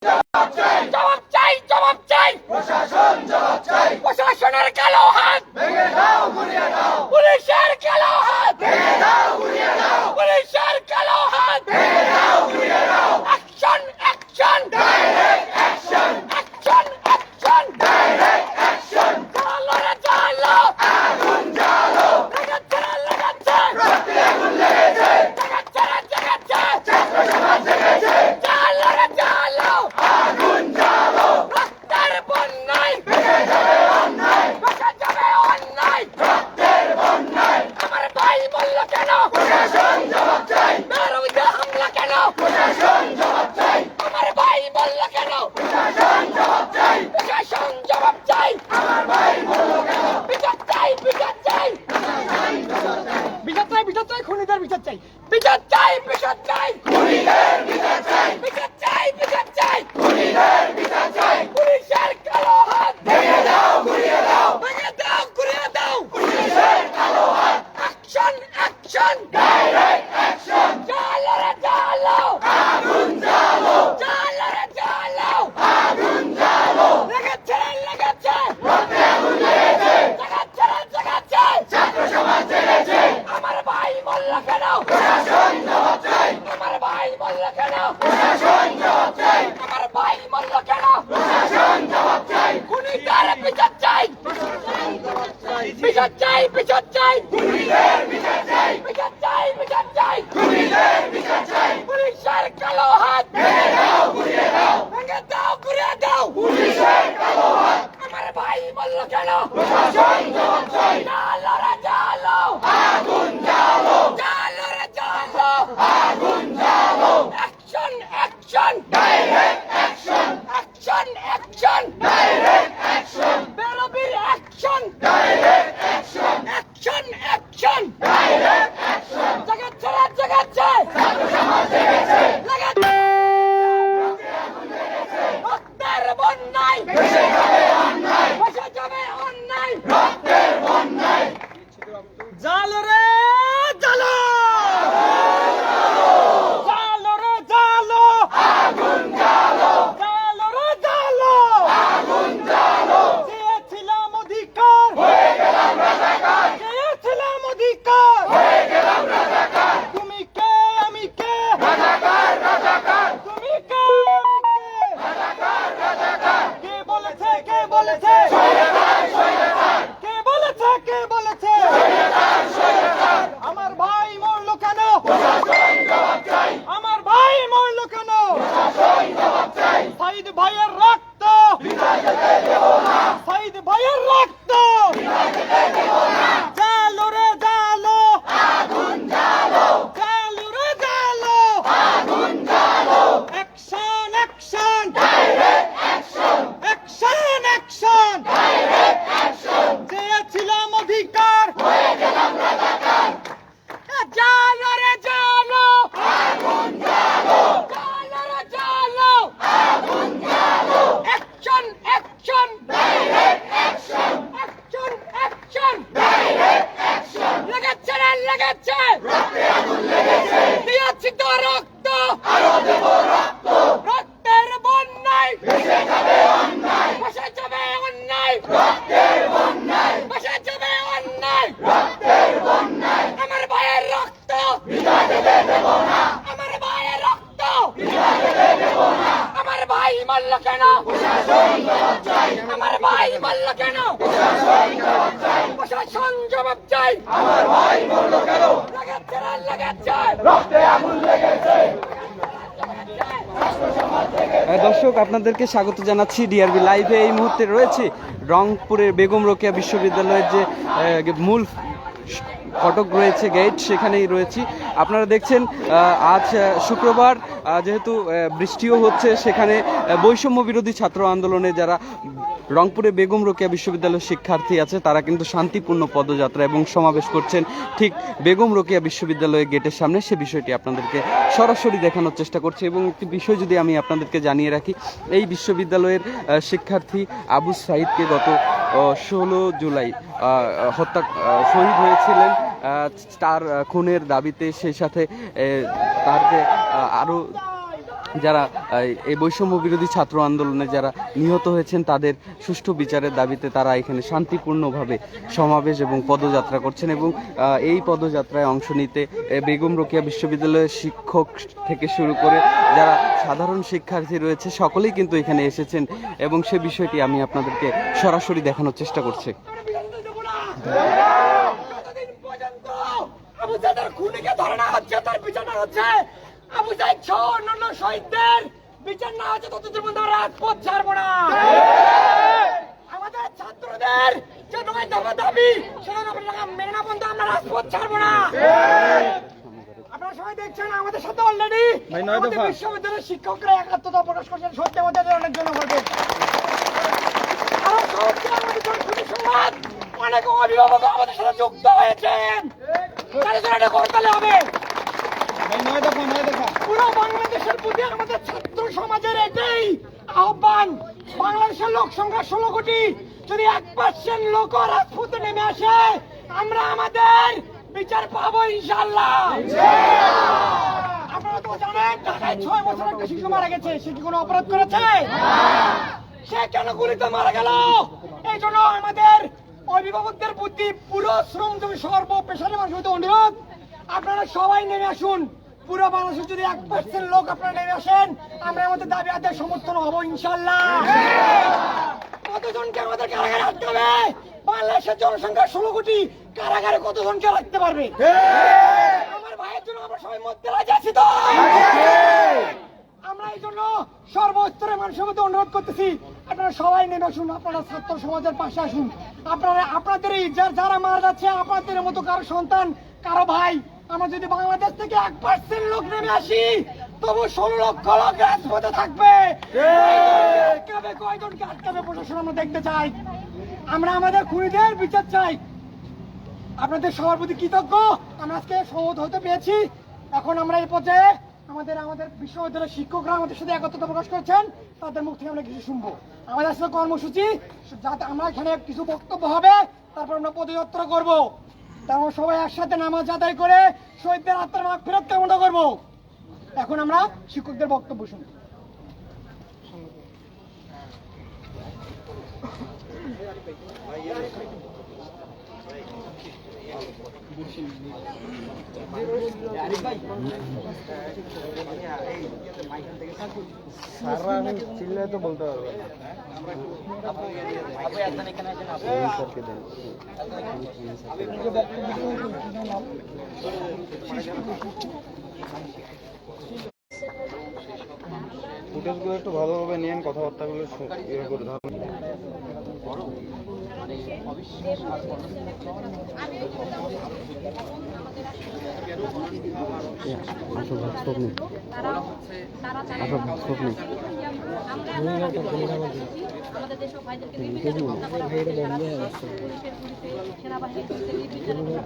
জবাব চাই, জবাব চাই, প্রশাসন জবাব চাই, প্রশাসনের কালো হাত ভেঙে দাও গুড়িয়ে দাও, পুলিশের কালো হাত ভেঙে দাও গুড়িয়ে দাও, পুলিশের কালো হাত ভেঙে দাও গুড়িয়ে দাও, action action direct action, action action direct action, চালো রে চালো আগুন জ্বালো, লাগাচ্ছে রে লাগাচ্ছে রক্তে আগুন লেগেছে, জাগাচ্ছে রে জাগাচ্ছে ছাত্র সমাজ জেগেছে, চালো রে চালো আগুন জ্বালো, রক্তের বন্যায় ভেঙে যাবে অন্যায়, বসে যাবে অন্যায় রক্তের বন্যায়, আমার ভাই বলল কেন প্রশাসন জবাব চাই, বেরোইতে হামলা কেন প্রশাসন জবাব চাই, আমার ভাই বলল কেন প্রশাসন জবাব চাই, প্রশাসন জবাব চাই আমার ভাই বলল কেন, বিচার চাই বিচার চাই বিচার চাই বিচার চাই খুনিদের বিচার চাই বিচার চাই বিচার চাই খুনিদের বিচার চাই, বিচার চাই বিচার চাই খুনিদের বিচার চাই, পুলিশের কালো হাত ভেঙে দাও গুড়িয়ে দাও, ভেঙে দাও ঘুরিয়ে দাও পুলিশের কালো হাত, অ্যাকশন অ্যাকশন ডাইরেক্ট অ্যাকশন, চালো রে চালো আগুন জ্বালো, চালো রে চালো আগুন জ্বালো, লেগেছে লেগেছে রক্তে আগুন লেগেছে, জাগাচ্ছে রে জাগাচ্ছে ছাত্র সমাজ জেগেছে, আমার ভাই বলল কেন প্রশাসন জবাব চাই, আমার ভাই বলল কেন প্রশাসন জবাব চাই, আমার ভাই বলল কেন প্রশাসন জবাব চাই, খুনিদের বিচার চাই বিচার চাই বিচার চাই খুনিদের বিচার চাই, বিচার চাই বিচার চাই খুনিদের বিচার চাই, পুলিশের কালো হাত ভেঙে দাও গুড়িয়ে দাও, ভেঙে দাও ঘুরিয়ে দাও পুলিশের কালো হাত, আমার ভাই বলল কেন প্রশাসন জবাব চাই, চালো রে চালো আগুন জ্বালো, চালো রে চালো আগুন জ্বালো, action action direct action, action action direct action, বেরোবির action direct action, action action direct action, জাগাচ্ছে রে জাগাচ্ছে ছাত্র সমাজ জেগেছে, লাগাচ্ছে রক্তের বন্যায় ভেসে যাবে অন্যায়, বসে যাবে অন্যায় রক্তের বন্যায়, জালো রে জালো জালো রে জালো আগুন জ্বালো, জালো রে জালো আগুন জ্বালো, চেয়েছিলাম অধিকার হয়ে গেলাম রাজাকার, চেয়েছিলাম অধিকার হয়ে গেলাম রাজাকার, তুমি কে আমি কে রাজাকার রাজাকার, তুমি কে আমি কে রাজাকার রাজাকার, কে বলেছে কে বলেছে স্বৈরাচার স্বৈরাচার, কে বলেছে কে বলেছে স্বৈরাচার স্বৈরাচার, আমার ভাই মরলো কেন প্রশাসন জবাব চাই, আমার ভাই মরলো কেন প্রশাসন জবাব চাই, সাইদ ভাইয়ের রক্ত বিদায় যেতে দেব না, সাইদ ভাইয়ের রক্ত বিদায় যেতে দেব না, জালো রে জালো আগুন জ্বালো, জালো রে জালো আগুন জ্বালো, action action direct action, action action direct action, চেয়েছিলাম অধিকার হয়ে গেলাম রাজাকার, জালো রে জালো আগুন জ্বালো, জালো রে জালো আগুন জ্বালো, action action direct action, action action direct action, লাগাচ্ছে রে লাগাচ্ছে রক্তে আগুন লেগেছে, দিয়েছি তো রক্ত আরো দেব রক্ত, রক্তের বন্যায় ভেসে যাবে অন্যায়, বসে যাবে অন্যায় রক্তের বন্যায়, বসে যাবে অন্যায় রক্তের বন্যায়, আমার ভাইয়ের রক্ত বিদায় যেতে দেব না, আমার ভাইয়ের রক্ত বিদায় যেতে দেব না, আমার ভাই মারল কেন প্রশাসন জবাব চাই, আমার ভাই মারল কেন প্রশাসন জবাব চাই, প্রশাসন জবাব চাই আমার ভাই বলল কেন, লাগাচ্ছে রে লাগাচ্ছে রক্তে আগুন লেগেছে, দর্শক আপনাদেরকে স্বাগত জানাচ্ছি ডিআরবি লাইভে। এই মুহূর্তে রয়েছে রংপুরের বেগম রোকেয়া বিশ্ববিদ্যালয়ের যে মূল ফটক রয়েছে, গেট, সেখানেই রয়েছি। আপনারা দেখছেন আজ শুক্রবার, যেহেতু বৃষ্টিও হচ্ছে, সেখানে বৈষম্য বিরোধী ছাত্র আন্দোলনে যারা রংপুরে বেগম রোকেয়া বিশ্ববিদ্যালয়ের শিক্ষার্থী আছে তারা কিন্তু শান্তিপূর্ণ পদযাত্রা এবং সমাবেশ করছেন ঠিক বেগম রোকেয়া বিশ্ববিদ্যালয়ের গেটের সামনে। সে বিষয়টি আপনাদেরকে সরাসরি দেখানোর চেষ্টা করছি। এবং একটি বিষয় যদি আমি আপনাদেরকে জানিয়ে রাখি, এই বিশ্ববিদ্যালয়ের শিক্ষার্থী আবু সাইদকে গত 16 জুলাই শহীদ হয়েছিলেন তার খুনের দাবিতে। সেই সাথে তার যে আরও যারা এই বৈষম্য বিরোধী ছাত্র আন্দোলনে যারা নিহত হয়েছেন তাদের সুষ্ঠু বিচারের দাবিতে তারা এখানে শান্তিপূর্ণভাবে সমাবেশ এবং পদযাত্রা করছেন এবং এই পদযাত্রায় অংশ নিতে বেগম রোকেয়া বিশ্ববিদ্যালয়ের শিক্ষক থেকে শুরু করে যারা সাধারণ শিক্ষার্থী রয়েছে সকলেই কিন্তু এখানে এসেছেন এবং সে বিষয়টি আমি আপনাদেরকে সরাসরি দেখানোর চেষ্টা করছি। আবু সাইদের খুনিকে ধরে না হচ্ছে, তার বিচার না হচ্ছে, আবু সাইদ সহ অন্যান্য শহীদদের বিচার না হচ্ছে ততদিন পর্যন্ত আমরা রাজপথ ছাড়বো না। আমাদের ছাত্রদের যে 9 দফা দাবি সেটা মেনে না পর্যন্ত আমরা রাজপথ ছাড়বো না। আপনারা সবাই দেখছেন আমাদের সাথে অলরেডি বিশ্ববিদ্যালয়ের শিক্ষকরা একাত্মতা প্রকাশ করছেন সত্যি আমাদের অনেক জন্য বলবে। আরো সহজে আমাদের খুবই সংবাদ অনেক অভিভাবক আমাদের সাথে যুক্ত হয়েছেন। পুরো বাংলাদেশের প্রতি আমাদের ছাত্র সমাজের এটাই আহ্বান, বাংলাদেশের লোক সংখ্যা 16 কোটি, যদি 1% লোক রাজপথে নেমে আসে আমরা আমাদের বিচার পাবো ইনশাআল্লাহ। আপনারা তো জানেন ঢাকায় 6 বছর একটা শিশু মারা গেছে, সে কি কোনো অপরাধ করেছে? সে কেন গুলিতে মারা গেল? এই জন্য আমাদের অভিভাবকদের প্রতি পুরো শ্রমজীবী সর্বপেশার মানুষের অনুরোধ, আপনারা সবাই নেমে আসুন। পুরো বাংলাদেশের যদি 1% লোক আপনারা নেমে আসেন আমরা আমাদের দাবি আদায়ের সমর্থন হবো ইনশাআল্লাহ। কতজনকে আমাদের কারাগারে রাখতে হবে? বাংলাদেশের জনসংখ্যা 16 কোটি, কারাগারে কতজনকে রাখতে পারবে? আমার ভাইয়ের জন্য আমরা সবাই মধ্যে রাজি আছি তো? আমরা এই জন্য সর্বস্তরের মানুষের মধ্যে অনুরোধ করতেছি আপনারা সবাই নেমে আসুন, আপনারা ছাত্র সমাজের পাশে আসুন। আপনারা আপনাদেরই যারা মারা যাচ্ছে আপনাদের মতো কারো সন্তান কারো ভাই, আমরা যদি বাংলাদেশ থেকে 1% লোক নেমে আসি তবু 16 লক্ষ লোক রাজপথে থাকবে। কয়জনকে আটকাবে প্রশাসন আমরা দেখতে চাই। আমরা আমাদের খুনিদের বিচার চাই। আপনাদের সবার প্রতি কৃতজ্ঞ, আমরা আজকে সহমত হতে পেরেছি। এখন আমরা এই পর্যায়ে আমাদের বিশ্ববিদ্যালয়ের শিক্ষকরা আমাদের সাথে একত্রতা প্রকাশ করছেন, তাদের মুখ থেকে আমরা কিছু শুনবো। আমাদের সাথে কর্মসূচি যাতে আমরা এখানে কিছু বক্তব্য হবে, তারপর আমরা পদযাত্রা করবো। তারপর সবাই একসাথে নামাজ আদায় করে শহীদদের আত্মার মাগফিরাত কামনা করবো। এখন আমরা শিক্ষকদের বক্তব্য শুনবো। চিল্লায় তো বলতে পারবে ফুটেজগুলো একটু ভালোভাবে নিয়েন, কথাবার্তাগুলো ইয়ে করে ধরুন।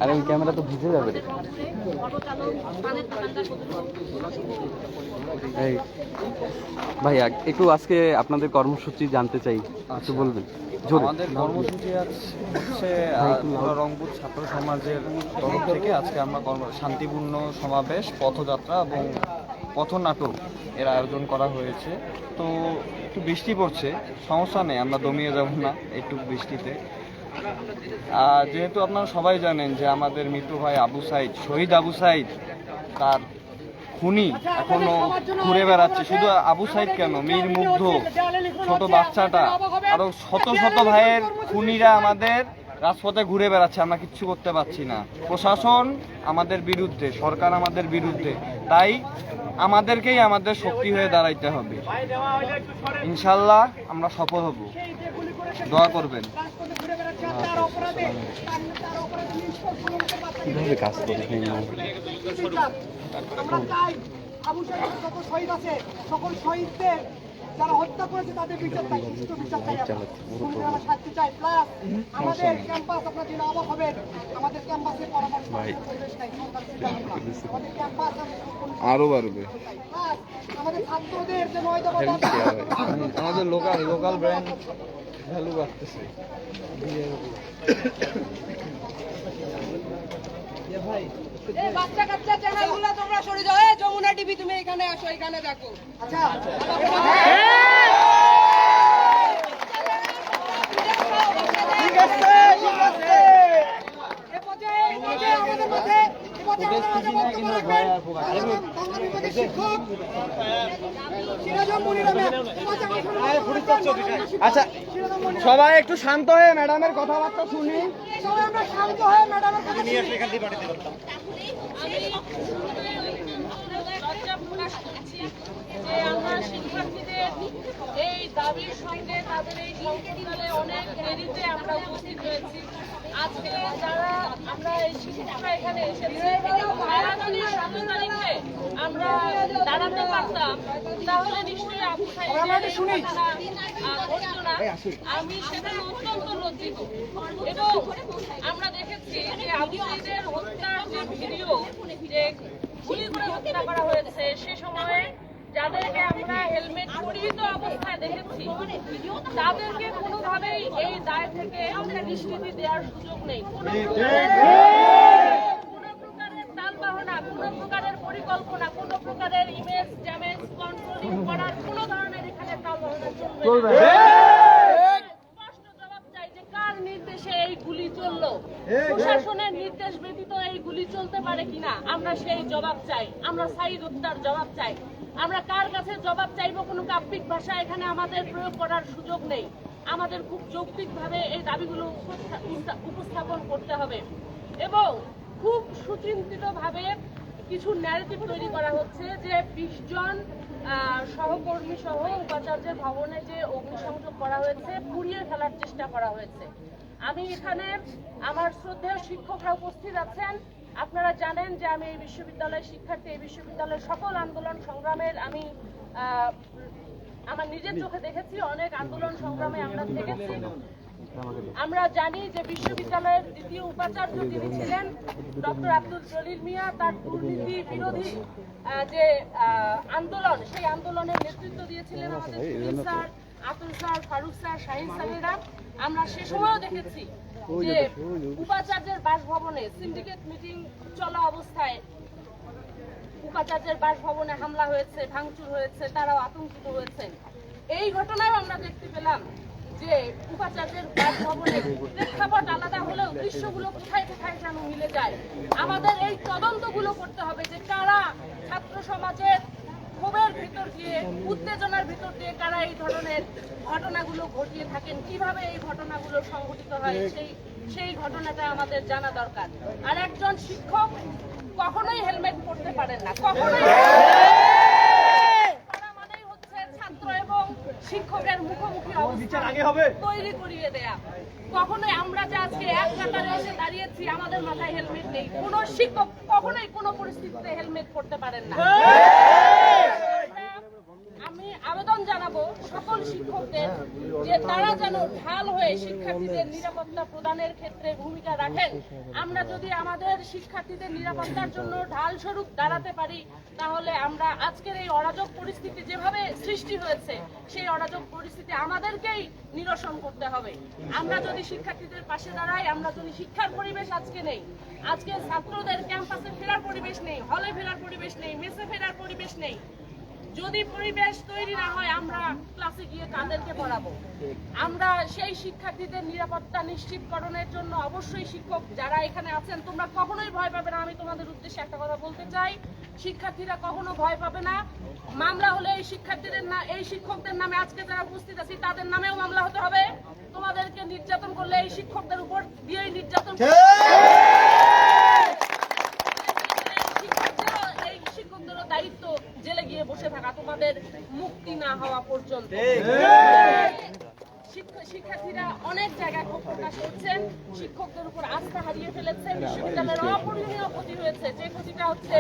আরে ওই ক্যামেরা তো ভিজে যাবে। এই ভাই একটু আজকে আপনাদের কর্মসূচি জানতে চাই, একটু বলবেন। আমাদের কর্মসূচি হচ্ছে রংপুর ছাত্র সমাজের তরফ থেকে আজকে আমরা শান্তিপূর্ণ সমাবেশ, পথযাত্রা এবং পথনাটক এর আয়োজন করা হয়েছে। তো একটু বৃষ্টি পড়ছে, সমস্যা নেই, আমরা দমিয়ে যাব না একটু বৃষ্টিতে। যেহেতু আপনারা সবাই জানেন যে আমাদের মৃত্যু ভাই আবু সাইদ, শহীদ আবু সাইদ, তার খুনি এখনো ঘুরে বেড়াচ্ছে। শুধু আবু সাইদ কেন, মীর মুগ্ধ, ছোট বাচ্চাটা, আরো শত শত ভাইয়ের খুনিরা আমাদের রাজপথে ঘুরে বেড়াচ্ছে, আমরা কিচ্ছু করতে পারছি না। প্রশাসন আমাদের বিরুদ্ধে, সরকার আমাদের বিরুদ্ধে, তাই আমাদেরকেই আমাদের শক্তি হয়ে দাঁড়াইতে হবে। ইনশাল্লাহ আমরা সফল হব, দোয়া করবেন। কিভাবে কাজ করে সকল শহীদদের যারা হত্যা করেছে তাদের বিচার চাই, সুষ্ঠু বিচার চাই, আমরা শাস্তি চাই। প্লাস আমাদের ক্যাম্পাস, আপনার জন্য অবাক হবেন, আমাদের ক্যাম্পাসে পরামর্শ পরিবেশ নাই, আমাদের ক্যাম্পাস আরো বাড়বে। আমাদের ছাত্রদের যে 9 দফা আমাদের লোকাল ব্র্যান্ড ভ্যালু বাড়তেছে। ভাই এই বাচ্চা কাচ্চা চ্যানেলগুলো তোমরা সরে যাও। এই যমুনা টিভি তুমি এখানে আসো, এখানে দেখো। আচ্ছা ঠিক আছে ঠিক আছে এ পর্যায়ে আমাদের মধ্যে শিক্ষক সিরাজুল মুনির ম্যাম আচ্ছা সবাই একটু শান্ত হয়ে ম্যাডামের কথাবার্তা শুনি। সবাই আমরা শান্ত হয়ে ম্যাডামের কথা শুনি। যে আমরা শিক্ষার্থীদের এই দাবির সঙ্গে তাদের এই সংকটকালে অনেক দেরিতে আমরা উপস্থিত হয়েছি। আজকে যারা আমরা এই শিক্ষকরা এখানে এসেছি, তারা যদি 17 তারিখে আমরা দাঁড়াতে পারতাম তাহলে নিশ্চয়ই আবু সাঈদের ঘটতো না। আমি সেখানে অত্যন্ত লজ্জিত। এবং আমরা দেখেছি যে আবু সাঈদের হত্যার যে ভিডিও, যে গুলি করে হত্যা করা হয়েছে, সে সময়ে যাদেরকে আমরা হেলমেট পরিহিত অবস্থায় দেখেছি তাদেরকে কোনোভাবেই এই দায় থেকে নিষ্কৃতি দেওয়ার সুযোগ নেই। কোনো প্রকারের তালবাহনা, কোনো প্রকারের পরিকল্পনা, কোনো প্রকারের ইমেজ ড্যামেজ কন্ট্রোলিং করার কোনো ধরনের এখানে তালবাহনা চলবে না। স্পষ্ট জবাব চাই যে কার নির্দেশে এই গুলি চললো। প্রশাসনের নির্দেশ ব্যতীত এই গুলি চলতে পারে কিনা আমরা সেই জবাব চাই। আমরা সাঈদ হত্যার জবাব চাই। আমরা কার কাছে জবাব চাইবো কোনো কাব্যিক ভাষা এখানে আমাদের প্রয়োগ করার সুযোগ নেই। আমাদের খুব যৌক্তিকভাবে এই দাবিগুলো উপস্থাপন করতে হবে এবং খুব সুচিন্তিতভাবে কিছু ন্যারেটিভ তৈরি করা হচ্ছে যে 20 জন সহকর্মী সহ উপাচার্যের ভবনে যে অগ্নিসংযোগ করা হয়েছে, পুড়িয়ে ফেলার চেষ্টা করা হয়েছে। আমি এখানে আমার শ্রদ্ধেয় শিক্ষকরা উপস্থিত আছেন। আপনারা জানেন যে আমি এই বিশ্ববিদ্যালয়ের শিক্ষার্থী। এই বিশ্ববিদ্যালয়ের সকল আন্দোলন সংগ্রামের আমি আমার নিজের চোখে দেখেছি। অনেক আন্দোলন সংগ্রামে আমরা দেখেছি। আমরা জানি যে বিশ্ববিদ্যালয়ের দ্বিতীয় উপাচার্য যিনি ছিলেন ডক্টর আব্দুল জলিল মিয়া, তার দুর্নীতি বিরোধী যে আন্দোলন, সেই আন্দোলনের নেতৃত্ব দিয়েছিলেন আমাদের Sunil sir, Atul sir, Farooq sir, Shahin স্যারেরা। আমরা সে সময়ও দেখেছি যে উপাচার্যের বাসভবনে সিন্ডিকেট মিটিং চলা অবস্থায় উপাচার্যের বাসভবনে হামলা হয়েছে, ভাঙচুর হয়েছে, তারাও আতঙ্কিত হয়েছেন। এই ঘটনায় আমরা দেখতে পেলাম যে উপাচার্যের বাসভবনে প্রেক্ষাপট আলাদা হলেও দৃশ্যগুলো কোথায় কোথায় যেন মিলে যায়। আমাদের এই তদন্তগুলো করতে হবে যে কারা ছাত্র সমাজের ক্ষোভের ভিতর দিয়ে, উত্তেজনার ভিতর দিয়ে কারা এই ধরনের ঘটনাগুলো ঘটিয়ে থাকেন, কিভাবে এই ঘটনাগুলো সংঘটিত হয়, সেই ঘটনাটা আমাদের জানা দরকার। আর একজন শিক্ষক কখনোই হেলমেট পরতে পারেন না, কখনোই। মানেই হচ্ছে ছাত্র এবং শিক্ষকের মুখোমুখি অবস্থা তৈরি করিয়ে দেয়া। কখনোই আমরা যে আজকে এক কাতারে এসে দাঁড়িয়েছি, আমাদের মাথায় হেলমেট নেই, কোনো শিক্ষক কখনোই কোনো পরিস্থিতিতে হেলমেট পরতে পারেন না। আমি আবেদন জানাবো সকল শিক্ষকদের যে তারা যেন ঢাল হয়ে শিক্ষার্থীদের নিরাপত্তা প্রদানের ক্ষেত্রে ভূমিকা রাখেন। আমরা যদি আমাদের শিক্ষার্থীদের নিরাপত্তার জন্য ঢাল স্বরূপ দাঁড়াতে পারি, তাহলে আমরা আজকের এই অরাজক পরিস্থিতি যেভাবে সৃষ্টি হয়েছে, সেই অরাজক পরিস্থিতি আমাদেরকেই নিরসন করতে হবে। আমরা যদি শিক্ষার্থীদের পাশে দাঁড়াই, আমরা যদি শিক্ষার পরিবেশ আজকে নেই, আজকে ছাত্রদের ক্যাম্পাসে ফেরার পরিবেশ নেই, হলে ফেরার পরিবেশ নেই, মেসে ফেরার পরিবেশ নেই, যদি পরিবেশ তৈরি না হয় আমরা ক্লাসে গিয়ে কাদেরকে পড়াবো? আমরা সেই শিক্ষার্থীদের নিরাপত্তা নিশ্চিতকরণের জন্য অবশ্যই শিক্ষক যারা এখানে আছেন, তোমরা কখনোই ভয় পাবে না। আমি তোমাদের উদ্দেশ্যে একটা কথা বলতে চাই, শিক্ষার্থীরা কখনো ভয় পাবে না। মামলা হলে এই শিক্ষার্থীদের না, এই শিক্ষকদের নামে আজকে যারা উপস্থিত আছি তাদের নামেও মামলা হতে হবে। তোমাদেরকে নির্যাতন করলে এই শিক্ষকদের উপর দিয়েই নির্যাতন দায়িত্ব জেলে গিয়ে বসে থাকা, তোমাদের মুক্তি না হওয়া পর্যন্ত। শিক্ষার্থীরা অনেক জায়গায় ক্ষোভ প্রকাশ করছেন, শিক্ষকদের উপর আস্থা হারিয়ে ফেলেছেন, বিশ্ববিদ্যালয়ের অপরিণীয় ক্ষতি হয়েছে। যে ক্ষতিটা হচ্ছে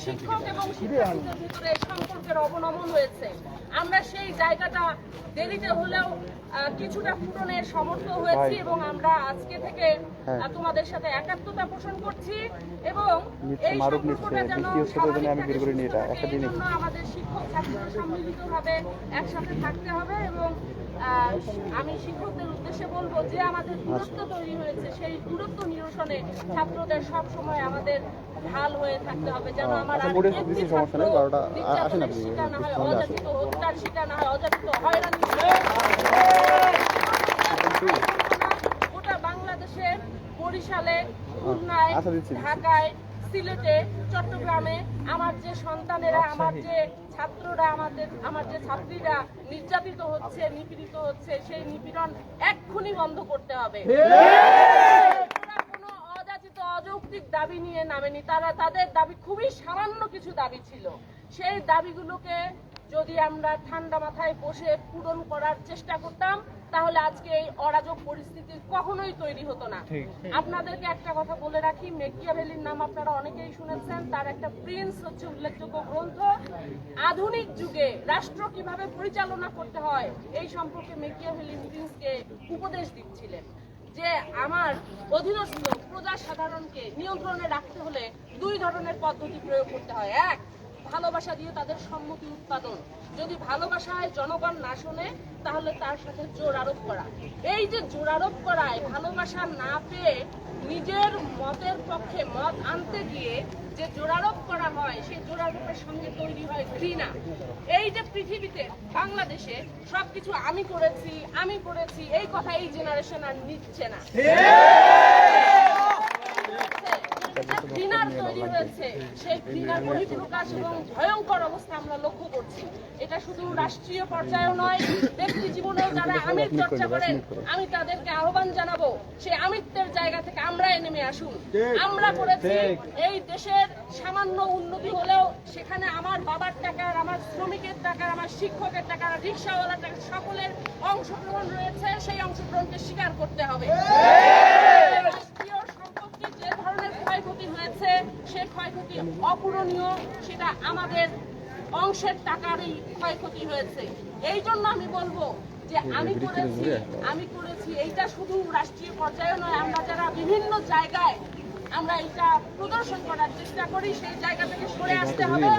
শিক্ষক এবং শিক্ষার্থীদের ভিতরে সম্পর্কের অবনমন হয়েছে। আমরা সেই জায়গাটা দেরিতে হলেও কিছুটা পূরণের সমর্থ হয়েছি এবং আমরা আজকে থেকে তোমাদের সাথে একাত্মতা পোষণ করছি এবং এই সম্পর্কটা যেন আমাদের শিক্ষক ছাত্ররা সম্মিলিতভাবে একসাথে থাকতে হবে এবং আমি শিক্ষকদের উদ্দেশ্যে বলবো যে আমাদের দূরত্ব তৈরি হয়েছে, সেই দূরত্ব নিরসনে ছাত্রদের সব সময় আমাদের ঢাল হয়ে থাকতে হবে, যেন আমার আর একটি ছাত্র নির্যাতনের শিকার না হয়, অযাচিত হত্যার শিকার না হয়, অযাচিত হয়রানি গোটা বাংলাদেশের বরিশালে, খুলনায়, ঢাকায়, সিলেটে, চট্টগ্রামে আমার যে সন্তানেরা, আমার যে ছাত্ররা, আমার যে ছাত্রীরা নির্যাতিত হচ্ছে, নিপীড়িত হচ্ছে, সেই নিপীড়ন এক্ষুনি বন্ধ করতে হবে। ওরা কোনো অযাচিত অযৌক্তিক দাবি নিয়ে নামেনি, তাদের দাবি খুবই সামান্য কিছু দাবি ছিল। সেই দাবিগুলোকে যদি আমরা ঠান্ডা মাথায় বসে পূরণ করার চেষ্টা করতাম, তাহলে আজকে এই অরাজক পরিস্থিতি কখনোই তৈরি হতো না। আপনাদেরকে একটা কথা বলে রাখি, মেকিয়াভেলির নাম আপনারা অনেকেই শুনেছেন। তার একটা প্রিন্স হচ্ছে উল্লেখযোগ্য গ্রন্থ। আধুনিক যুগে রাষ্ট্র কিভাবে পরিচালনা করতে হয় এই সম্পর্কে মেকিয়াভেলি প্রিন্সকে উপদেশ দিচ্ছিলেন যে আমার অধীনস্থ প্রজা সাধারণকে নিয়ন্ত্রণে রাখতে হলে দুই ধরনের পদ্ধতি প্রয়োগ করতে হয়। এক, ভালোবাসা দিয়ে তাদের সম্মতি উৎপাদন। যদি ভালোবাসায় জনগণ না শোনে তাহলে তার সাথে জোর আরোপ করা। এই যে জোর আরোপ করায় ভালোবাসা না পেয়ে নিজের মতের পক্ষে মত আনতে গিয়ে যে জোরারোপ করা হয়, সেই জোরারোপের সঙ্গে তৈরি হয় ঘৃণা। এই যে পৃথিবীতে বাংলাদেশে সবকিছু আমি করেছি এই কথা এই জেনারেশন আর নিচ্ছে না। ঘৃণার তৈরি হয়েছে, সেই ঘৃণার বহিঃপ্রকাশ এবং ভয়ঙ্কর অবস্থা আমরা লক্ষ্য করছি। এটা শুধু রাষ্ট্রীয় পর্যায়েও নয়, ব্যক্তি জীবনেও যারা আমির চর্চা করেন, আমি তাদেরকে আহ্বান জানাবো সেই আমিত্বের জায়গা থেকে আমরাই নেমে আসুন। আমরা করেছি এই দেশের সামান্য উন্নতি হলেও সেখানে আমার বাবার টাকার, আমার শ্রমিকের টাকার, আমার শিক্ষকের টাকার, রিক্সাওয়ালার টাকার সকলের অংশগ্রহণ রয়েছে। সেই অংশগ্রহণকে স্বীকার করতে হবে। রাষ্ট্রীয় সম্পত্তির যে ধরনের ক্ষয়ক্ষতি হয়েছে, সেই ক্ষয়ক্ষতি অপূরণীয়, সেটা আমাদের অংশের টাকারই ক্ষয়ক্ষতি হয়েছে। এই জন্য আমি বলবো যে আমি করেছি এইটা শুধু রাষ্ট্রীয় পর্যায়ে নয়, আমরা যারা বিভিন্ন জায়গায় আমরা এটা প্রদর্শন করার চেষ্টা করি, সেই জায়গা থেকে সরে আসতে হবে।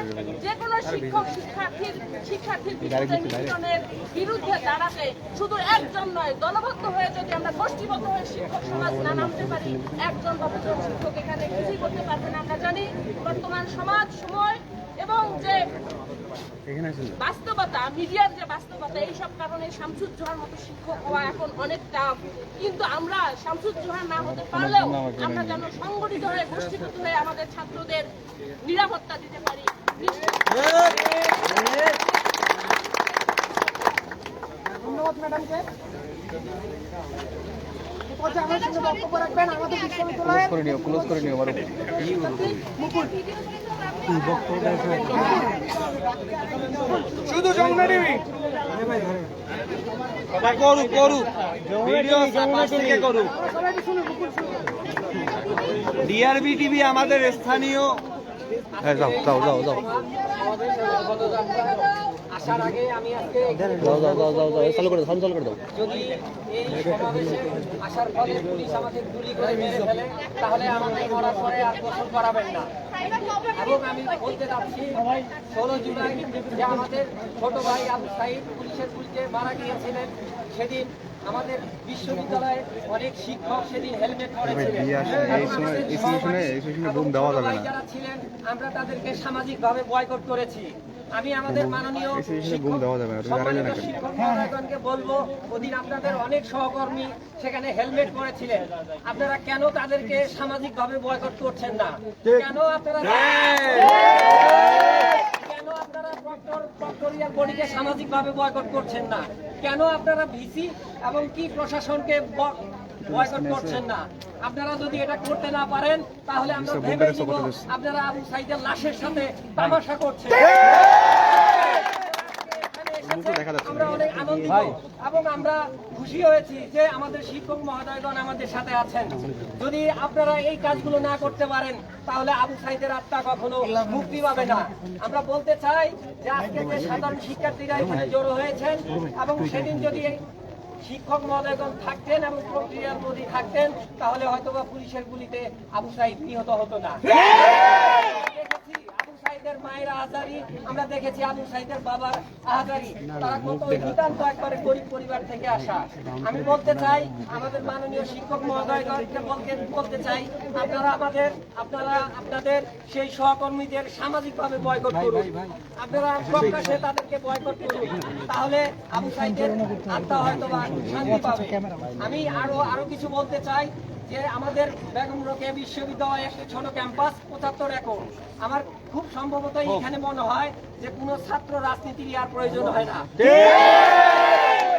যে কোনো শিক্ষক শিক্ষার্থীর নিপীড়নের বিরুদ্ধে দাঁড়াতে শুধু একজন নয়, দলবদ্ধ হয়ে যদি আমরা গোষ্ঠীবদ্ধ হয়ে শিক্ষক সমাজ না নামতে পারি, একজন বা দুজন শিক্ষক এখানে কিছুই করতে পারবে না। আমরা জানি বর্তমান সমাজ, সময় এবং যে বাস্তবতা, মিডিয়ার যে বাস্তবতা, এইসব কারণে শামসুজ্জোহার মতো শিক্ষক হওয়া এখন অনেক টাফ। কিন্তু আমরা শামসুজ্জোহার না হতে পারলেও আমরা যেন সংগঠিত হয়ে, গোষ্ঠীবদ্ধ হয়ে আমাদের ছাত্রদের নিরাপত্তা দিতে পারি। ধন্যবাদ ম্যাডামকে। আমার সঙ্গে বক্তব্য রাখবেন আমাদের বিশ্ববিদ্যালয়ের মুকুল। শুধু যমুনা টিভি করুক ভিডিও করুক। ডিআরবি টিভি আমাদের স্থানীয়। যাও আসার আগে আমি আজকে চালু করে দাও। যদি এই সমাবেশে আসার ফলে পুলিশ আমাদের গুলি করে মেরে ফেলে, তাহলে আমাদের মরার পরে আর গোসল করাবেন না। এবং আমি বলতে চাচ্ছি 16 জুলাই যে আমাদের ছোট ভাই আবু সাইদ পুলিশের গুলিতে মারা গিয়েছিলেন, সেদিন আমাদের বিশ্ববিদ্যালয়ে অনেক শিক্ষক সেদিন হেলমেট পরেছিলেন। যারা ছিলেন আমরা তাদেরকে সামাজিকভাবে বয়কট করেছি। আমি আমাদের মাননীয় সম্মানিত শিক্ষক মহোদয়গণকে বলবো, ওদিন আপনাদের অনেক সহকর্মী সেখানে হেলমেট পরেছিলেন, আপনারা কেন তাদেরকে সামাজিকভাবে বয়কট করছেন না? কেন আপনারা প্রক্টরিয়াল বডিকে সামাজিকভাবে বয়কট করছেন না? কেন আপনারা ভিসি এবং কি প্রশাসনকে বয়কট করছেন না? আপনারা যদি এটা করতে না পারেন তাহলে আমরা ভেবে নিব আপনারা আবু সাইদের লাশের সাথে তামাশা করছেন। আমরা অনেক আনন্দিত এবং আমরা খুশি হয়েছি যে আমাদের শিক্ষক মহোদয়গণ আমাদের সাথে আছেন। যদি আপনারা এই কাজগুলো না করতে পারেন তাহলে আবু সাইদের আত্মা কখনো মুক্তি পাবে না। আমরা বলতে চাই যে আজকে যে সাধারণ শিক্ষার্থীরা এখানে জড়ো হয়েছেন এবং সেদিন যদি শিক্ষক মহোদয়গণ থাকতেন এবং প্রক্রিয়ার প্রতি থাকতেন তাহলে হয়তোবা পুলিশের গুলিতে আবু সাইদ নিহত হতো না। দেখেছি আবু সাইদ সাইদের মায়ের আহাজারি, আমরা দেখেছি আবু সাইদের বাবার আহাজারি। তারা কত নিতান্ত একবারে গরিব পরিবার থেকে আসা। আমি বলতে চাই আমাদের মাননীয় শিক্ষক মহোদয়গণকে বলতে চাই, আপনারা আপনাদের সেই সহকর্মীদের সামাজিকভাবে বয়কট করুন, আপনারা প্রকাশ্যে তাদেরকে বয়কট করুন, তাহলে আবু সাইদের আত্মা হয়তো বা শান্তি পাবে। আমি আরো কিছু বলতে চাই যে আমাদের বেগম রোকেয়া বিশ্ববিদ্যালয়ে একটা ছোট ক্যাম্পাস 75 একর। আমার খুব সম্ভবত এখানে মনে হয় যে কোনো ছাত্র রাজনীতির আর প্রয়োজন হয় না,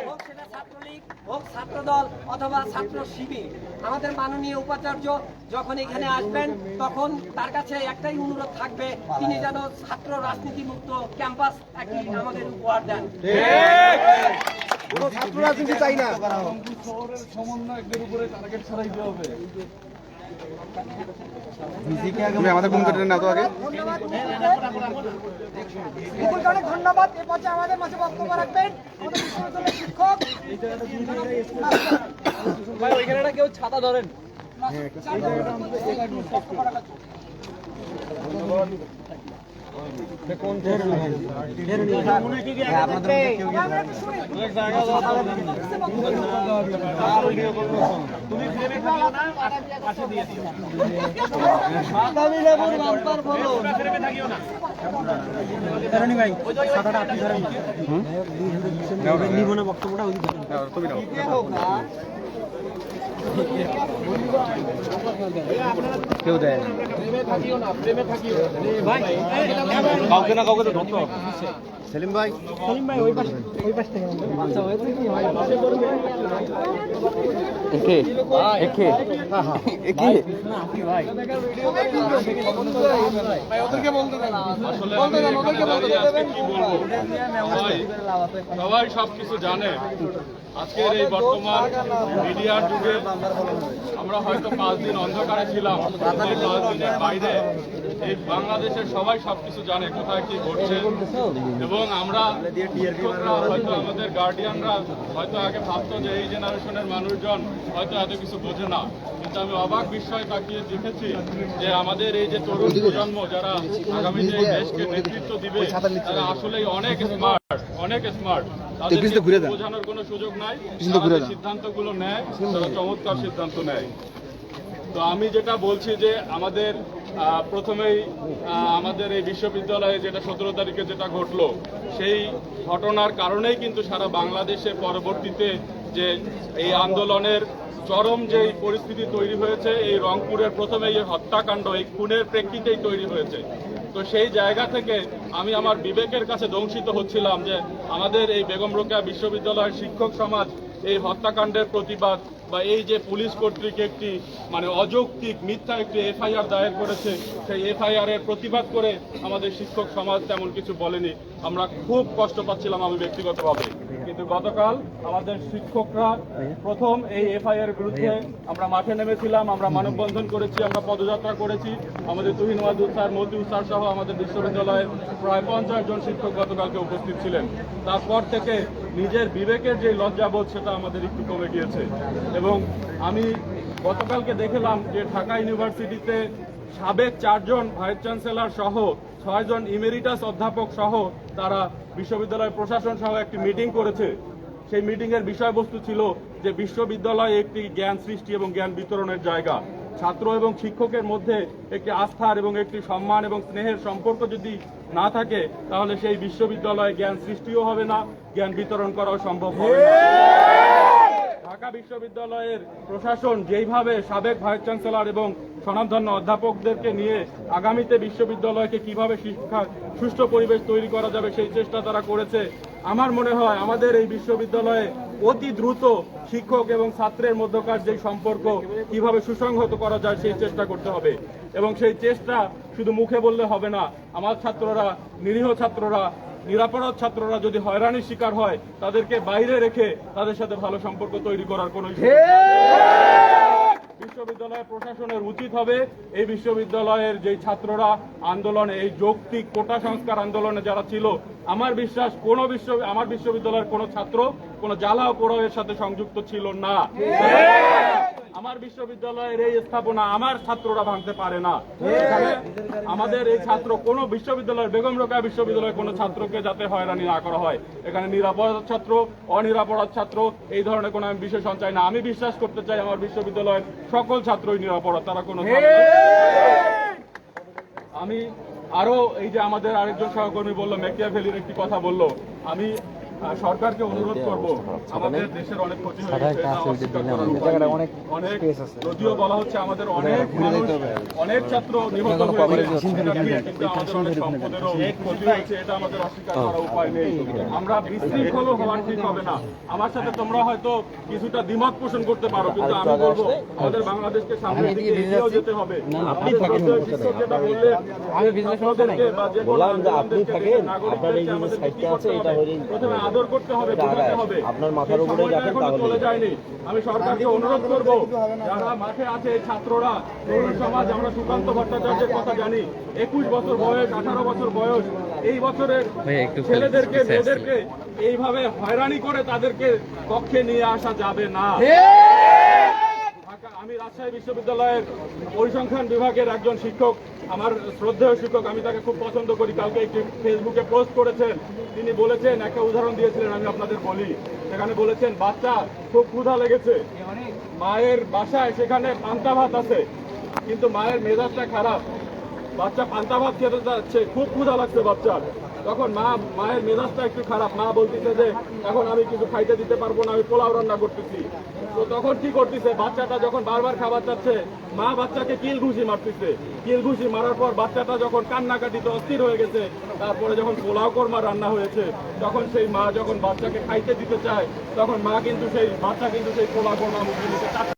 হোক সেটা ছাত্রলীগ, হোক ছাত্রদল অথবা ছাত্র শিবির। আমাদের মাননীয় উপাচার্য যখন এখানে আসবেন তখন তার কাছে একটাই অনুরোধ থাকবে, তিনি যেন ছাত্র রাজনীতি মুক্ত ক্যাম্পাস একটি আমাদের উপহার দেন। ছাত্র রাজনীতি চাই না। আমাদের কোন করে না তো আগে মুকুলকে অনেক ধন্যবাদ। এ পর্যায়ে আমাদের মাঝে বক্তব্য রাখবেন আমাদের বিশ্ববিদ্যালয়ের শিক্ষক। কেউ ছাতা ধরেন। কেউ দেয় কাউকে না কাউকে তো ধরতে হবে। সেলিম ভাই ওই পাশ থেকে একে একে একে ভাই ওদেরকে বলতে দেন, সবাই সবকিছু জানে। আজকের এই বর্তমান মিডিয়ার যুগে আমরা হয়তো 5 দিন অন্ধকারে ছিলাম, এই 5 দিনের বাইরে এই বাংলাদেশের সবাই সবকিছু জানে কোথায় কি ঘটছে। এবং আমরা শিক্ষকরা হয়তো আমাদের গার্ডিয়ানরা হয়তো আগে ভাবতো যে এই জেনারেশনের মানুষজন হয়তো এত কিছু বোঝে না, কিন্তু আমি অবাক বিস্ময়ে তাকিয়ে দেখেছি যে আমাদের এই যে তরুণ প্রজন্ম যারা আগামীতে এই দেশকে নেতৃত্ব দিবে তারা আসলেই অনেক স্মার্ট। তাদের বোঝানোর কোনো সুযোগ নাই, সিদ্ধান্তগুলো নেয়, তারা চমৎকার সিদ্ধান্ত নেয়। তো আমি যেটা বলছি যে আমাদের প্রথমেই আমাদের এই বিশ্ববিদ্যালয়ে যেটা 17 তারিখে যেটা ঘটলো, সেই ঘটনার কারণেই কিন্তু সারা বাংলাদেশে পরবর্তীতে যে এই আন্দোলনের চরম যে পরিস্থিতি তৈরি হয়েছে, এই রংপুরের প্রথমে এই হত্যাকাণ্ড এই খুনের প্রেক্ষিতেই তৈরি হয়েছে। তো সেই জায়গা থেকে আমি আমার বিবেকের কাছে দংশিত হচ্ছিলাম যে আমাদের এই বেগম রোকেয়া বিশ্ববিদ্যালয়ের শিক্ষক সমাজ এই হত্যাকাণ্ডের প্রতিবাদ বা এই যে পুলিশ কর্তৃক একটি মানে অযৌক্তিক মিথ্যা একটি এফআইআর দায়ের করেছে, সেই এফআইআর এর প্রতিবাদ করে আমাদের শিক্ষক সমাজ তেমন কিছু বলেনি। আমরা খুব কষ্ট পাচ্ছিলাম আমি ব্যক্তিগতভাবে। কিন্তু গতকাল আমাদের শিক্ষকরা প্রথম এই এফআইআর এর বিরুদ্ধে আমরা মাঠে নেমেছিলাম, আমরা মানববন্ধন করেছি, আমরা পদযাত্রা করেছি। আমাদের তুহিন ওয়াদুদ স্যার, মতিউর স্যার সহ আমাদের বিশ্ববিদ্যালয়ের প্রায় 50 জন শিক্ষক গতকালকে উপস্থিত ছিলেন। তারপর থেকে নিজের বিবেকের যে লজ্জাবোধ সেটা আমাদের একটু কমে গিয়েছে। এবং আমি গতকালকে দেখলাম যে ঢাকা ইউনিভার্সিটিতে সাবেক 4 জন ভাইস চ্যান্সেলর সহ 6 জন ইমেরিটাস অধ্যাপক সহ তারা বিশ্ববিদ্যালয় প্রশাসন সহ একটি মিটিং করেছে। সেই মিটিং এর বিষয়বস্তু ছিল যে বিশ্ববিদ্যালয় একটি জ্ঞান সৃষ্টি এবং জ্ঞান বিতরণের জায়গা। ছাত্র এবং শিক্ষকের মধ্যে একটি আস্থার এবং একটি সম্মান এবং স্নেহের সম্পর্ক যদি না থাকে তাহলে সেই বিশ্ববিদ্যালয়ে জ্ঞান সৃষ্টিও হবে না, জ্ঞান বিতরণ করাও সম্ভব হবে না। ঢাকা বিশ্ববিদ্যালয়ের প্রশাসন যেইভাবে সাবেক ভাইস চ্যান্সেলর এবং স্বনামধন্য অধ্যাপকদেরকে নিয়ে আগামীতে বিশ্ববিদ্যালয়কে কিভাবে শিক্ষা সুষ্ঠু পরিবেশ তৈরি করা যাবে সেই চেষ্টা তারা করেছে। আমার মনে হয় আমাদের এই বিশ্ববিদ্যালয়ে অতি দ্রুত শিক্ষক এবং ছাত্রের মধ্যকার যে সম্পর্ক কিভাবে সুসংহত করা যায় সেই চেষ্টা করতে হবে। এবং সেই চেষ্টা শুধু মুখে বললে হবে না। আমার ছাত্ররা, নিরীহ ছাত্ররা, নিরাপরাধ ছাত্ররা যদি হয়রানির শিকার হয় তাদেরকে বাইরে রেখে তাদের সাথে ভালো সম্পর্ক তৈরি করার কোনো বিশ্ববিদ্যালয় প্রশাসনের উচিত হবে এই বিশ্ববিদ্যালয়ের যে ছাত্ররা আন্দোলনে এই যৌক্তিক কোটা সংস্কার আন্দোলনে যারা ছিল, আমার বিশ্বাস আমার বিশ্ববিদ্যালয়ের কোনো ছাত্র কোনো জ্বালা ও পোড়াইয়ের সাথে সংযুক্ত ছিল না। আমার বিশ্ববিদ্যালয়ের এই স্থাপনা আমার ছাত্ররা ভাঙতে পারে না। এখানে আমাদের এই ছাত্র কোন বিশ্ববিদ্যালয়ের, বেগম রোকেয়া বিশ্ববিদ্যালয়ের কোনো ছাত্রকে যাতে হয়রানি না করা হয়। এখানে নিরাপরাধ ছাত্র, অনিরাপরাধ ছাত্র এই ধরনের কোনো আমি বিশেষণ চাই না। আমি বিশ্বাস করতে চাই আমার বিশ্ববিদ্যালয়ের সকল ছাত্রই নিরাপরাধ, তারা কোনো আমি আরো এই যে আমাদের আরেকজন সহকর্মী বললো, ম্যাকিয়াভেলির একটি কথা বললো, আমি সরকারকে অনুরোধ করব, আমাদের দেশের অনেক ক্ষতি হয়েছে, এটা অস্বীকার করার উপায় নেই। অনেক যদিও বলা হচ্ছে আমাদের অনেক মানুষ, অনেক ছাত্র নিহত হয়েছে, এটা ঠিক, কিন্তু আমাদের অনেক সম্পদেরও ক্ষতি হয়েছে, এটা আমাদের অস্বীকার করার উপায় নেই। আমরা বিশৃঙ্খল হওয়া ঠিক হবে না। আমার সাথে তোমরা হয়তো কিছুটা দ্বিমত পোষণ করতে পারো, কিন্তু আমি বলবো আমাদের বাংলাদেশকে সামনের দিকে এগিয়েও যেতে হবে। শিক্ষক যেটা বললেন, ছাত্রদেরকে বা যে কোনো আন্দোলনদেরকে, নাগরিকদেরকে আমাদেরকে কি করতে হবে? প্রথমে আদর করতে হবে, বোঝাতে হবে। আপনার মাথার উপরে এখনো চলে যায়নি। আমি সরকারকে অনুরোধ করব, যারা মাঠে আছে এই ছাত্ররা, তরুণ সমাজ, আমরা সুকান্ত ভট্টাচার্যের কথা জানি, 21 বছর বয়স, 18 বছর বয়স, এই বছরের ছেলেদেরকে, মেয়েদেরকে এইভাবে হয়রানি করে তাদেরকে কক্ষে নিয়ে আসা যাবে না। আমি রাজশাহী বিশ্ববিদ্যালয়ের পরিসংখ্যান বিভাগের একজন শিক্ষক, আমার শ্রদ্ধেয় শিক্ষক, আমি তাকে খুব পছন্দ করি। কালকে একটি ফেসবুকে পোস্ট করেছেন, তিনি বলেছেন, একটা উদাহরণ দিয়েছিলেন, আমি আপনাদের বলি। সেখানে বলেছেন, বাচ্চা খুব ক্ষুধা লেগেছে, মায়ের বাসায় সেখানে পান্তা ভাত আছে, কিন্তু মায়ের মেজাজটা খারাপ, বাচ্চা পান্তা ভাত খেতে যাচ্ছে, খুব ক্ষুধা লাগছে বাচ্চার। তখন মায়ের মেজাজটা একটু খারাপ, মা বলতেছে যে এখন আমি কিছু খাইতে দিতে পারবো না, আমি পোলাও রান্না করতেছি। তো তখন কি করতেছে, বাচ্চাটা যখন বারবার খাবার চাচ্ছে, মা বাচ্চাকে কিল ঘুষি মারতেছে। কিল ঘুষি মারার পর বাচ্চাটা যখন কান্নাকাটিতে অস্থির হয়ে গেছে, তারপরে যখন পোলাও কোরমা রান্না হয়েছে, তখন সেই মা যখন বাচ্চাকে খাইতে দিতে চায়, তখন বাচ্চা কিন্তু সেই পোলাও কোরমা মুখে নিতে চাচ্ছে।